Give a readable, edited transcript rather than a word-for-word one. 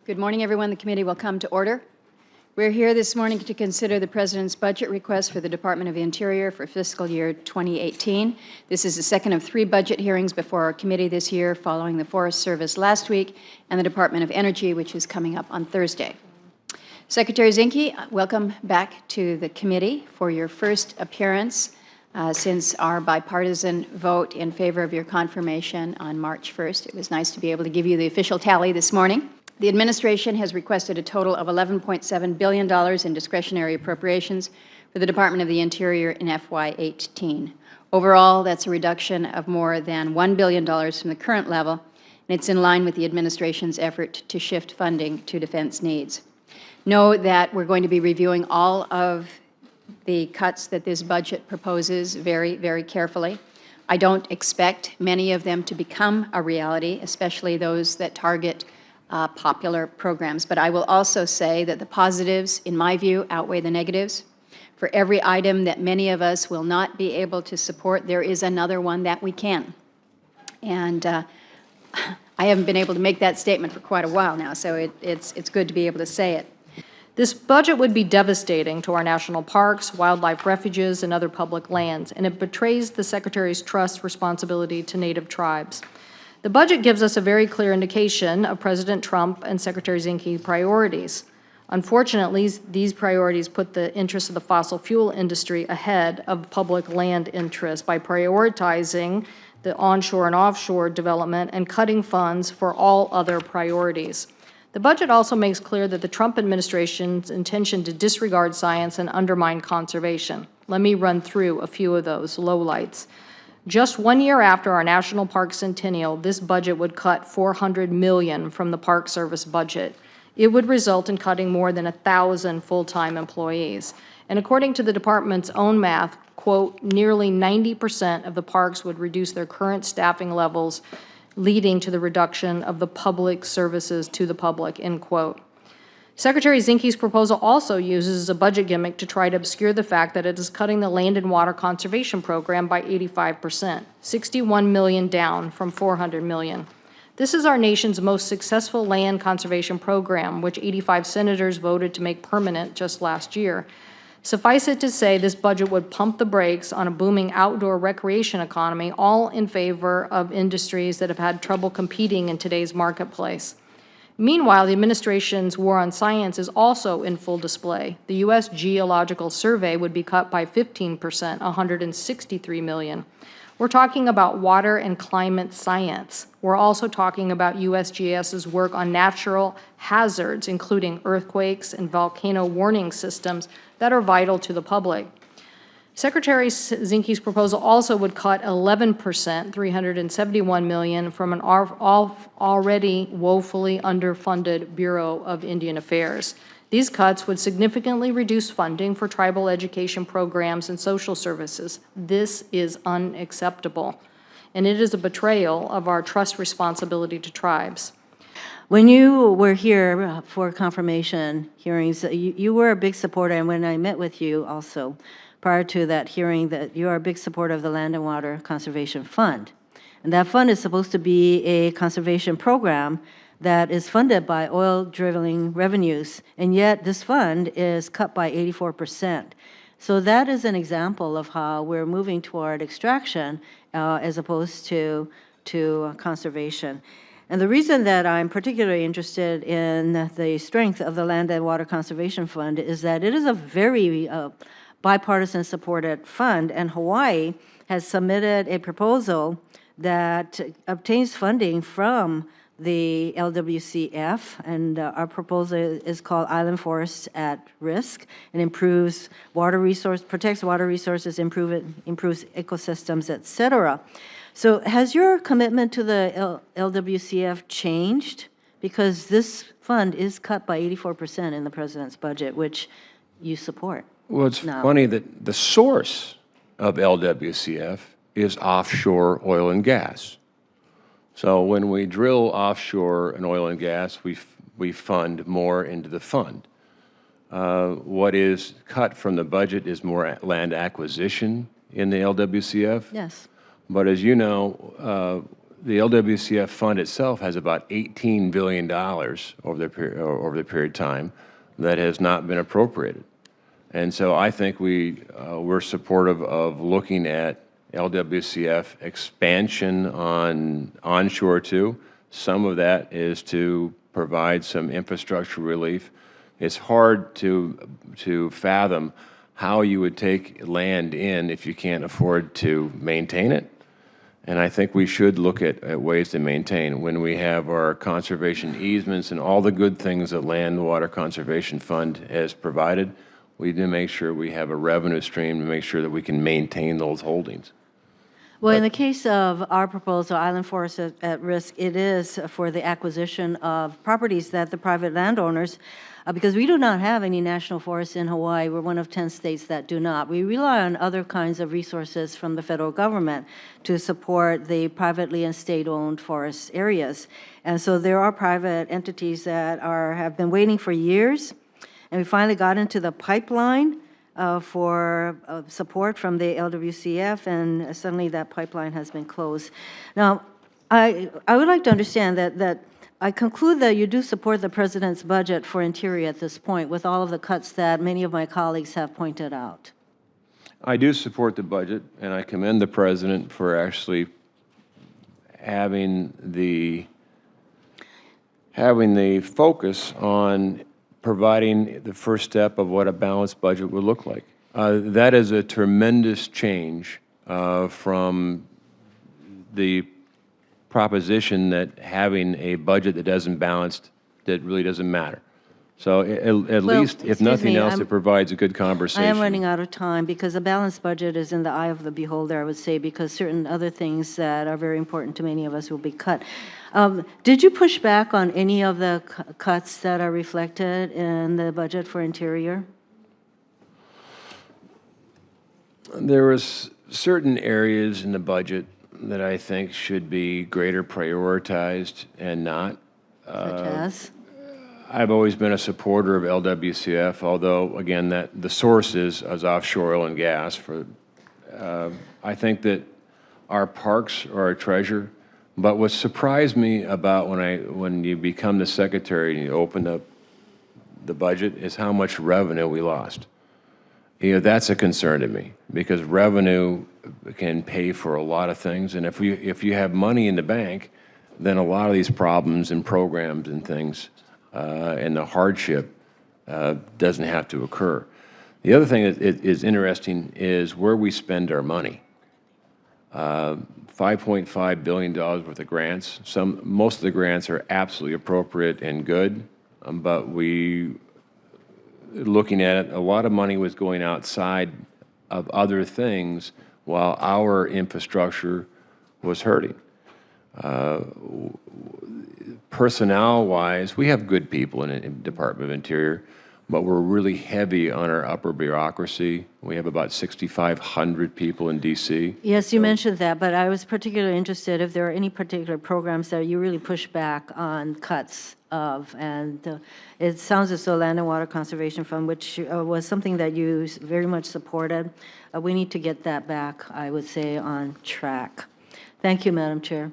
Good morning, everyone. The committee will come to order. We're here this morning to consider the President's budget request for the Department of the Interior for fiscal year 2018. This is the second of 3 budget hearings before our committee this year, following the Forest Service last week and the Department of Energy, which is coming up on Thursday. Secretary Zinke, welcome back to the committee for your first appearance since our bipartisan vote in favor of your confirmation on March 1st. It was nice to be able to give you the official tally this morning. The administration has requested a total of $11.7 billion in discretionary appropriations for the Department of the Interior in FY18. Overall, that's a reduction of more than $1 billion from the current level, and it's in line with the administration's effort to shift funding to defense needs. Know that we're going to be reviewing all of the cuts that this budget proposes very, very carefully. I don't expect many of them to become a reality, especially those that target popular programs. But I will also say that the positives, in my view, outweigh the negatives. For every item that many of us will not be able to support, there is another one that we can. And I haven't been able to make that statement for quite a while now, so it's good to be able to say it. This budget would be devastating to our national parks, wildlife refuges, and other public lands, and it betrays the Secretary's trust responsibility to Native tribes. The budget gives us a very clear indication of President Trump and Secretary Zinke's priorities. Unfortunately, these priorities put the interests of the fossil fuel industry ahead of public land interests by prioritizing the onshore and offshore development and cutting funds for all other priorities. The budget also makes clear that the Trump administration's intention to disregard science and undermine conservation. Let me run through a few of those lowlights. Just 1 year after our National Park Centennial, this budget would cut $400 million from the Park Service budget. It would result in cutting more than 1,000 full-time employees. And according to the department's own math, quote, nearly 90% of the parks would reduce their current staffing levels, leading to the reduction of the public services to the public, end quote. Secretary Zinke's proposal also uses a budget gimmick to try to obscure the fact that it is cutting the Land and Water Conservation Program by 85%, $61 million down from $400 million. This is our nation's most successful land conservation program, which 85 senators voted to make permanent just last year. Suffice it to say, this budget would pump the brakes on a booming outdoor recreation economy, all in favor of industries that have had trouble competing in today's marketplace. Meanwhile, the administration's war on science is also in full display. The U.S. Geological Survey would be cut by 15%, $163 million. We're talking about water and climate science. We're also talking about USGS's work on natural hazards, including earthquakes and volcano warning systems that are vital to the public. Secretary Zinke's proposal also would cut 11%, $371 million, from an already woefully underfunded Bureau of Indian Affairs. These cuts would significantly reduce funding for tribal education programs and social services. This is unacceptable, and it is a betrayal of our trust responsibility to tribes. When you were here for confirmation hearings, you were a big supporter, and when I met with you also, prior to that hearing, that you are a big supporter of the Land and Water Conservation Fund. And that fund is supposed to be a conservation program that is funded by oil drilling revenues, and yet this fund is cut by 84%. So that is an example of how we're moving toward extraction as opposed to conservation. And the reason that I'm particularly interested in the strength of the Land and Water Conservation Fund is that it is a very bipartisan supported fund, and Hawaii has submitted a proposal that obtains funding from the LWCF, and our proposal is called Island Forests at Risk, and improves water resource, protects water resources, improves ecosystems, etc. So has your commitment to the LWCF changed? Because this fund is cut by 84% in the president's budget, which you support. Well, it's funny that the source of LWCF is offshore oil and gas. So when we drill offshore in oil and gas, we fund more into the fund. What is cut from the budget is more land acquisition in the LWCF. Yes. But as you know, the LWCF fund itself has about $18 billion over the period of time that has not been appropriated. And so I think we're supportive of looking at LWCF expansion on onshore too. Some of that is to provide some infrastructure relief. It's hard to fathom how you would take land in if you can't afford to maintain it. And I think we should look at ways to maintain. When we have our conservation easements and all the good things that Land and Water Conservation Fund has provided, we need to make sure we have a revenue stream to make sure that we can maintain those holdings. Well, in the case of our proposal, Island Forest at Risk, it is for the acquisition of properties that the private landowners, because we do not have any national forests in Hawaii. We're one of 10 states that do not. We rely on other kinds of resources from the federal government to support the privately and state-owned forest areas. And so there are private entities that have been waiting for years, and we finally got into the pipeline for support from the LWCF, and suddenly that pipeline has been closed. Now, I would like to understand that I conclude that you do support the President's budget for Interior at this point, with all of the cuts that many of my colleagues have pointed out. I do support the budget, and I commend the President for actually having the focus on providing the first step of what a balanced budget would look like. That is a tremendous change from the proposition that having a budget that doesn't balance, that really doesn't matter. So at least, if nothing else, it provides a good conversation. I am running out of time because a balanced budget is in the eye of the beholder, I would say, because certain other things that are very important to many of us will be cut. Did you push back on any of the cuts that are reflected in the budget for Interior? There was certain areas in the budget that I think should be greater prioritized and not. Such as? I've always been a supporter of LWCF, although, again, that the source is offshore oil and gas. I think that our parks are a treasure. But what surprised me about when you become the secretary and you open up the budget is how much revenue we lost. You know, that's a concern to me, because revenue can pay for a lot of things, and if you have money in the bank, then a lot of these problems and programs and things and the hardship doesn't have to occur. The other thing that is interesting is where we spend our money. $5.5 billion worth of grants. Most of the grants are absolutely appropriate and good, but looking at it, a lot of money was going outside of other things while our infrastructure was hurting. Personnel-wise, we have good people in the Department of Interior, but we're really heavy on our upper bureaucracy. We have about 6,500 people in D.C. Yes, you mentioned that, but I was particularly interested if there are any particular programs that you really push back on cuts of. And it sounds as though Land and Water Conservation Fund, which was something that you very much supported, we need to get that back, I would say, on track. Thank you, Madam Chair.